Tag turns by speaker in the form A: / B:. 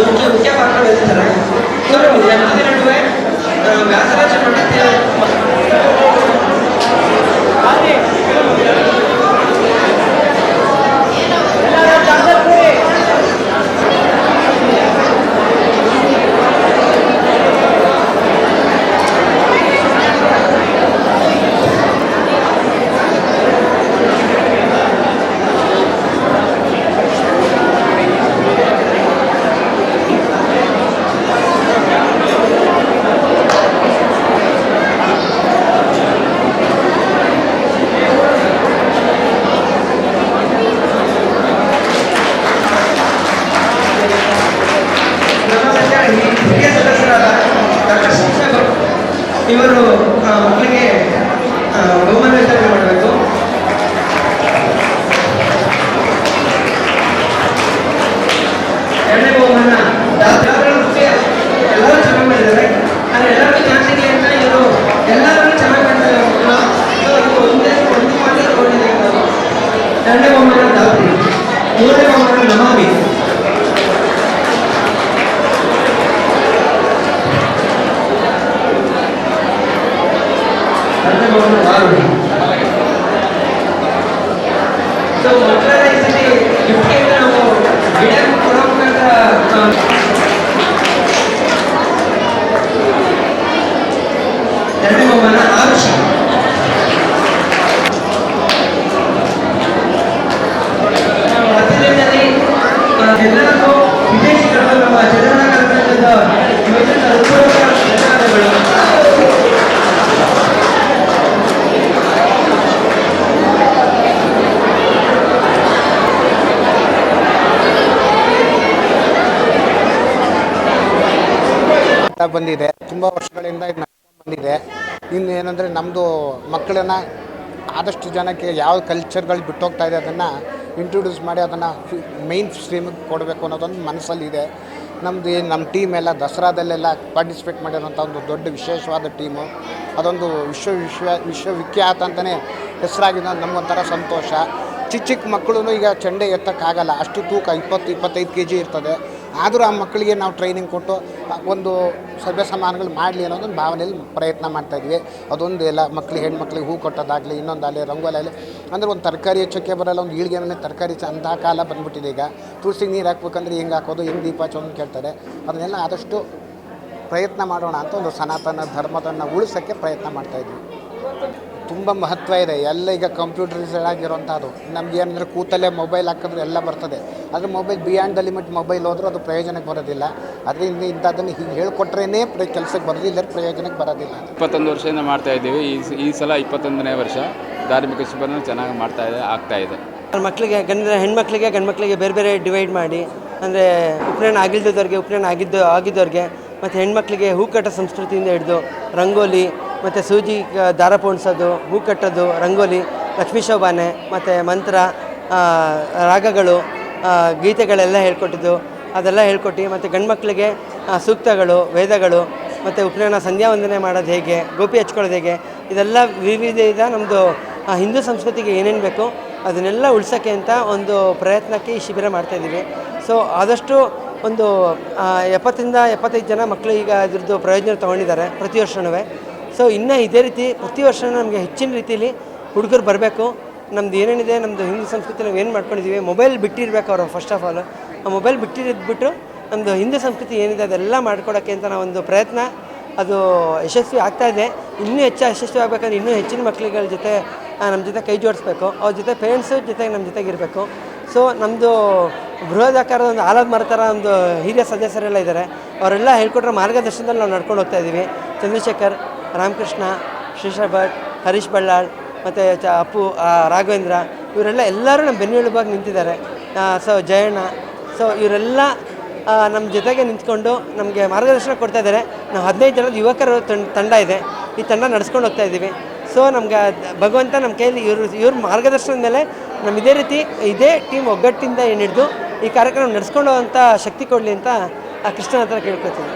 A: ಮುಖ್ಯ ಪಾತ್ರ ವಹಿಸ್ತಾರೆ. ಇವರು ಎಲ್ಲದರ ನಡುವೆ ವ್ಯಾಸರಾಜ ಪಂಡಿತ್ ಹಿರಿಯ ಸದಸ್ಯರಾದ ಡಾಕ್ಟರ್ ಶಿಕ್ಷಕರು ಇವರು ಮಕ್ಕಳಿಗೆ ಬಹುಮಾನ ವಿತರಣೆ ಮಾಡಬೇಕು. ಎರಡನೇ ಬಹುಮಾನ ಎಲ್ಲರೂ ಚೆನ್ನಾಗಿ ಮಾಡಿದ್ದಾರೆ. ಆದರೆ ಎಲ್ಲರಿಗೂ ಚಾನ್ಸ್ ಸಿಗಲಿ ಅಂತ ಇವರು ಎಲ್ಲರೂ ಚೆನ್ನಾಗಿ ಮಾಡ್ತಾರೆ. ಒಂದು ಮಾತ್ರ ತಗೊಂಡಿದ್ದಾರೆ. ಎರಡನೇ ಬಹುಮಾನ ದಾತ್ರಿ, ಮೂರನೇ ಬಹುಮಾನ ನಮಾಮಿ. ಸೊ ಮಕ್ಕಳ ಈ ಸತಿ ಗಿಫ್ಟ್ಗೆ ನಾವು ಗಿಡ ಕೊಡೋಕ್ಕಾಗ ಎರಡನೇ ಬಹುಮಾನ ಆರುಷಿ. ಹತ್ತಿರದಲ್ಲಿ ಎಲ್ಲರಿಗೂ ವಿದೇಶಿಗಳು ನಮ್ಮ ಚಂದ್ರನ ಕರ್ನಾಟಕದ ಧನ್ಯವಾದಗಳು.
B: ಬಂದಿದೆ, ತುಂಬ ವರ್ಷಗಳಿಂದ ಇದು ನಡ್ಕೊಂಡು ಬಂದಿದೆ. ಇನ್ನು ಏನಂದರೆ ನಮ್ಮದು ಮಕ್ಕಳನ್ನು ಆದಷ್ಟು ಜನಕ್ಕೆ ಯಾವ ಕಲ್ಚರ್ಗಳು ಬಿಟ್ಟೋಗ್ತಾ ಇದೆ ಅದನ್ನು ಇಂಟ್ರೊಡ್ಯೂಸ್ ಮಾಡಿ ಅದನ್ನು ಮೈನ್ ಸ್ಟ್ರೀಮಿಗೆ ಕೊಡಬೇಕು ಅನ್ನೋದೊಂದು ಮನಸ್ಸಲ್ಲಿದೆ. ನಮ್ಮದು ನಮ್ಮ ಟೀಮ್ ಎಲ್ಲ ದಸರಾದಲ್ಲೆಲ್ಲ ಪಾರ್ಟಿಸಿಪೇಟ್ ಮಾಡಿರೋಂಥ ಒಂದು ದೊಡ್ಡ ವಿಶೇಷವಾದ ಟೀಮು. ಅದೊಂದು ವಿಶ್ವವಿಖ್ಯಾತ ಅಂತಲೇ ಹೆಸರಾಗಿದೆ. ನಮಗೊಂಥರ ಸಂತೋಷ. ಚಿಕ್ಕ ಮಕ್ಕಳು ಈಗ ಚೆಂಡೆ ಎತ್ತಕ್ಕಾಗಲ್ಲ, ಅಷ್ಟು ತೂಕ 20-25 kg ಇರ್ತದೆ. ಆದರೂ ಆ ಮಕ್ಕಳಿಗೆ ನಾವು ಟ್ರೈನಿಂಗ್ ಕೊಟ್ಟು ಒಂದು ಸಭ್ಯ ಸಮಾನಗಳು ಮಾಡಲಿ ಅನ್ನೋದೊಂದು ಭಾವನೆಯಲ್ಲಿ ಪ್ರಯತ್ನ ಮಾಡ್ತಾಯಿದ್ವಿ. ಅದೊಂದು ಎಲ್ಲ ಮಕ್ಕಳಿಗೆ ಹೆಣ್ಮಕ್ಳಿಗೆ ಹೂ ಕೊಟ್ಟೋದಾಗಲಿ, ಇನ್ನೊಂದಾಗಲಿ, ರಂಗೋಲಿ ಅಂದರೆ ಒಂದು ತರಕಾರಿ ಹೆಚ್ಚೋಕ್ಕೆ ಬರೋಲ್ಲ, ಒಂದು ಈಳ್ಗೆನಲ್ಲಿ ತರಕಾರಿ ಅಂಥ ಕಾಲ ಬಂದ್ಬಿಟ್ಟಿದೆ. ಈಗ ತುಳಸಿಗೆ ನೀರು ಹಾಕ್ಬೇಕಂದ್ರೆ ಹೆಂಗೆ ಹಾಕೋದು, ಹೆಂಗೆ ದೀಪ ಹಚ್ಚೋದು ಕೇಳ್ತಾರೆ. ಅದನ್ನೆಲ್ಲ ಆದಷ್ಟು ಪ್ರಯತ್ನ ಮಾಡೋಣ ಅಂತ ಒಂದು ಸನಾತನ ಧರ್ಮದನ್ನು ಉಳಿಸೋಕ್ಕೆ ಪ್ರಯತ್ನ ಮಾಡ್ತಾಯಿದ್ವಿ. ತುಂಬ ಮಹತ್ವ ಇದೆ. ಎಲ್ಲ ಈಗ ಕಂಪ್ಯೂಟರೈಸ್ಡ್ ಆಗಿರೋಂಥದ್ದು. ನಮ್ಗೆ ಏನಂದರೆ ಕೂತಲ್ಲೇ ಮೊಬೈಲ್ ಹಾಕಿದ್ರೆ ಎಲ್ಲ ಬರ್ತದೆ. ಆದರೆ mobile beyond the limit mobile ಹೋದರೂ ಅದು ಪ್ರಯೋಜನಕ್ಕೆ ಬರೋದಿಲ್ಲ. ಅದರಿಂದ ಇಂಥದ್ದನ್ನು ಹೀಗೆ ಹೇಳ್ಕೊಟ್ರೇ ಕೆಲಸಕ್ಕೆ ಬರೋದಿಲ್ಲ, ಪ್ರಯೋಜನಕ್ಕೆ ಬರೋದಿಲ್ಲ.
C: 21 ವರ್ಷದಿಂದ ಮಾಡ್ತಾಯಿದ್ದೀವಿ. ಈ ಸಲ 21ನೇ ವರ್ಷ ಧಾರ್ಮಿಕ ಶಿಬಿರನ ಚೆನ್ನಾಗಿ ಆಗ್ತಾಯಿದೆ.
D: ಮಕ್ಕಳಿಗೆ ಹೆಣ್ಮಕ್ಳಿಗೆ ಗಂಡ್ಮಕ್ಳಿಗೆ ಬೇರೆ ಬೇರೆ ಡಿವೈಡ್ ಮಾಡಿ, ಅಂದರೆ ಉಪನಯನ ಆಗಿಲ್ಲದವ್ರಿಗೆ, ಉಪನಯನ ಆಗಿದ್ದವ್ರಿಗೆ, ಮತ್ತು ಹೆಣ್ಮಕ್ಳಿಗೆ ಹೂ ಕಟ್ಟೋ ಸಂಸ್ಕೃತಿಯಿಂದ ಹಿಡಿದು ರಂಗೋಲಿ ಮತ್ತು ಸೂಜಿ ದಾರ ಪೋಣಿಸೋದು, ಹೂ ಕಟ್ಟೋದು, ರಂಗೋಲಿ, ಲಕ್ಷ್ಮೀ ಶೋಭಾನೆ ಮತ್ತು ಮಂತ್ರ, ರಾಗಗಳು, ಗೀತೆಗಳೆಲ್ಲ ಹೇಳ್ಕೊಟ್ಟಿದ್ದು ಅದೆಲ್ಲ ಹೇಳ್ಕೊಟ್ಟು, ಮತ್ತು ಗಂಡ್ಮಕ್ಳಿಗೆ ಸೂಕ್ತಗಳು, ವೇದಗಳು, ಮತ್ತು ಉಪನಯನ ಸಂಧ್ಯಾ ವಂದನೆ ಮಾಡೋದು ಹೇಗೆ, ಗೋಪಿ ಹಚ್ಕೊಳ್ಳೋದು ಹೇಗೆ, ಇದೆಲ್ಲ ವಿವಿಧ ನಮ್ಮದು ಹಿಂದೂ ಸಂಸ್ಕೃತಿಗೆ ಏನೇನು ಬೇಕು ಅದನ್ನೆಲ್ಲ ಉಳ್ಸೋಕ್ಕೆ ಅಂತ ಒಂದು ಪ್ರಯತ್ನಕ್ಕೆ ಈ ಶಿಬಿರ ಮಾಡ್ತಾಯಿದ್ದೀವಿ. ಸೊ ಆದಷ್ಟು ಒಂದು 70-75 ಜನ ಮಕ್ಕಳು ಈಗ ಇದ್ರದ್ದು ಪ್ರಯೋಜನ ತೊಗೊಂಡಿದ್ದಾರೆ ಪ್ರತಿ ವರ್ಷವೂ. ಸೊ ಇನ್ನೂ ಇದೇ ರೀತಿ ಪ್ರತಿ ವರ್ಷ ನಮಗೆ ಹೆಚ್ಚಿನ ರೀತಿಯಲ್ಲಿ ಹುಡುಗರು ಬರಬೇಕು. ನಮ್ದು ಏನೇನಿದೆ, ನಮ್ಮದು ಹಿಂದೂ ಸಂಸ್ಕೃತಿ ನಾವು ಏನು ಮಾಡ್ಕೊಂಡಿದ್ದೀವಿ, ಮೊಬೈಲ್ ಬಿಟ್ಟಿರ್ಬೇಕು ಅವರು. ಫಸ್ಟ್ ಆಫ್ ಆಲ್ ಆ ಮೊಬೈಲ್ ಬಿಟ್ಟಿದ್ಬಿಟ್ಟು ನಮ್ಮದು ಹಿಂದೂ ಸಂಸ್ಕೃತಿ ಏನಿದೆ ಅದೆಲ್ಲ ಮಾಡ್ಕೊಡೋಕ್ಕೆ ಅಂತ ನಾವೊಂದು ಪ್ರಯತ್ನ, ಅದು ಯಶಸ್ವಿ ಆಗ್ತಾಯಿದೆ. ಇನ್ನೂ ಹೆಚ್ಚು ಯಶಸ್ವಿ ಆಗಬೇಕಂದ್ರೆ ಇನ್ನೂ ಹೆಚ್ಚಿನ ಮಕ್ಕಳುಗಳ ಜೊತೆ ನಮ್ಮ ಜೊತೆ ಕೈ ಜೋಡಿಸ್ಬೇಕು. ಅವ್ರ ಜೊತೆ ಪೇರೆಂಟ್ಸು ಜೊತೆಗೆ ನಮ್ಮ ಜೊತೆಗಿರಬೇಕು. ಸೊ ನಮ್ಮದು ಬೃಹದಾಕಾರದ ಒಂದು ಆಲದ ಮರ ಥರ ಒಂದು ಹಿರಿಯ ಸದಸ್ಯರೆಲ್ಲ ಇದ್ದಾರೆ. ಅವರೆಲ್ಲ ಹೇಳ್ಕೊಟ್ರೆ ಮಾರ್ಗದರ್ಶನದಲ್ಲಿ ನಾವು ನಡ್ಕೊಂಡು ಹೋಗ್ತಾಯಿದ್ದೀವಿ. ಚಂದ್ರಶೇಖರ್, ರಾಮಕೃಷ್ಣ, ಶ್ರೀಶರ್ ಭಟ್, ಹರೀಶ್ ಬಳ್ಳಾಳ್ ಮತ್ತು ಅಪ್ಪು, ರಾಘವೇಂದ್ರ, ಇವರೆಲ್ಲ ಎಲ್ಲರೂ ನಮ್ಮ ಬೆನ್ನೆಲುಬಾಗಿ ನಿಂತಿದ್ದಾರೆ. ಸೊ ಜಯಣ್ಣ, ಸೊ ಇವರೆಲ್ಲ ನಮ್ಮ ಜೊತೆಗೆ ನಿಂತ್ಕೊಂಡು ನಮಗೆ ಮಾರ್ಗದರ್ಶನ ಕೊಡ್ತಾಯಿದ್ದಾರೆ. ನಾವು 15 ಜನದ ಯುವಕರ ತಂಡ ಇದೆ. ಈ ತಂಡ ನಡೆಸ್ಕೊಂಡು ಹೋಗ್ತಾಯಿದ್ದೀವಿ. ಸೊ ನಮ್ಗೆ ಭಗವಂತ ನಮ್ಮ ಕೈಯಲ್ಲಿ ಇವ್ರ ಮಾರ್ಗದರ್ಶನದ ಮೇಲೆ ನಮ್ಮ ಇದೇ ಟೀಮ್ ಒಗ್ಗಟ್ಟಿಂದ ಏನು ಹಿಡಿದು ಈ ಕಾರ್ಯಕ್ರಮ ನಡೆಸ್ಕೊಂಡು ಹೋಗೋಂಥ ಶಕ್ತಿ ಕೊಡಲಿ ಅಂತ ಕೃಷ್ಣನ ಹತ್ರ ಕೇಳ್ಕೊತೀನಿ.